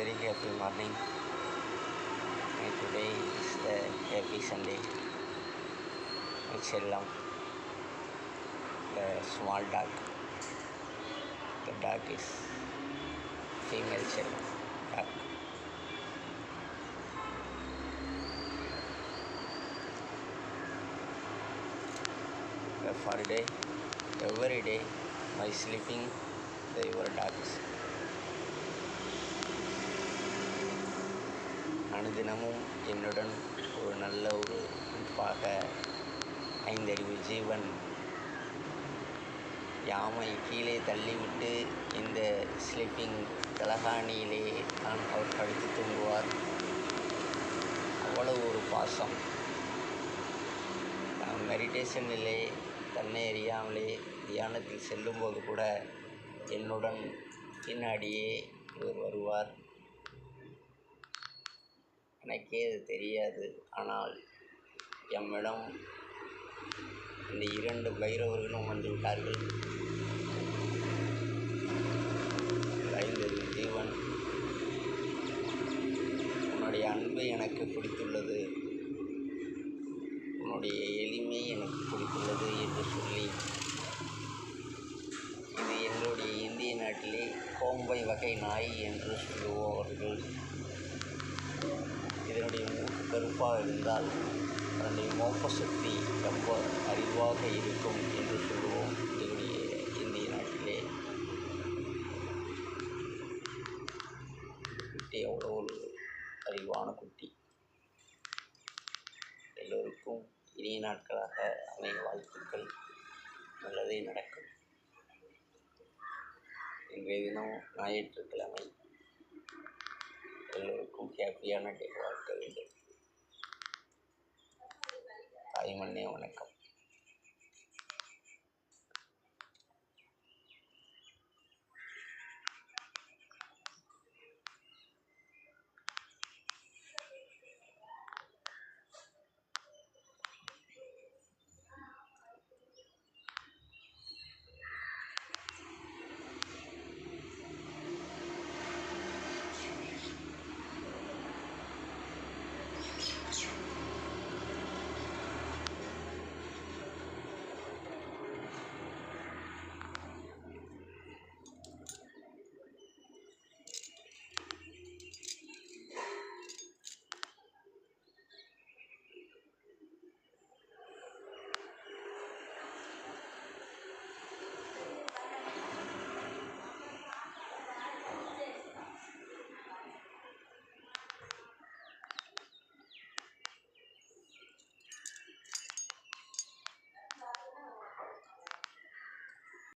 very happy morning. And today is the happy Sunday. My Chellam, the small dog. The dog is female Chellam dog. For a day, every day, my sleeping, your dogs. அனுதினமும் என்னுடன் ஒரு நல்ல ஒரு குறிப்பாக ஐந்தறிவு ஜீவன் யாமை கீழே தள்ளிவிட்டு இந்த ஸ்லீப்பிங் தலகாணியிலே தான் அவர் படுத்து தூங்குவார். அவ்வளவு ஒரு பாசம். நாம் மெடிடேஷனிலே தன்னை அறியாமலே தியானத்தில் செல்லும்போது கூட என்னுடன் பின்னாடியே இவர் வருவார். எனக்கே அது தெரியாது. ஆனால் எம்மிடம் இந்த 2 பைரவர்களும் வந்து விட்டார்கள். ஐந்தறிவு ஜீவன், உன்னுடைய அன்பு எனக்கு பிடித்துள்ளது, உன்னுடைய எளிமை எனக்கு பிடித்துள்ளது என்று சொல்லி, இது எங்களுடைய இந்திய நாட்டிலே கோம்பை வகை நாய் என்று சொல்லுவார்கள். இதனுடைய மூக்கு கருப்பாக இருந்தால் அதனுடைய மோப்ப சக்தி ரொம்ப அறிவாக இருக்கும் என்று சொல்லுவோம். எங்களுடைய இந்திய நாட்டிலே குட்டி அவ்வளோ ஒரு அறிவான குட்டி. எல்லோருக்கும் இனிய நாட்களாக அமைய வாழ்த்துக்கள். நல்லதே நடக்கும். இன்றைய தினம் ஞாயிற்றுக்கிழமை. எல்லோருக்கும் ஹாப்பியான டே வாழ்க்க வேண்டும். தாய்மண்ணே வணக்கம்.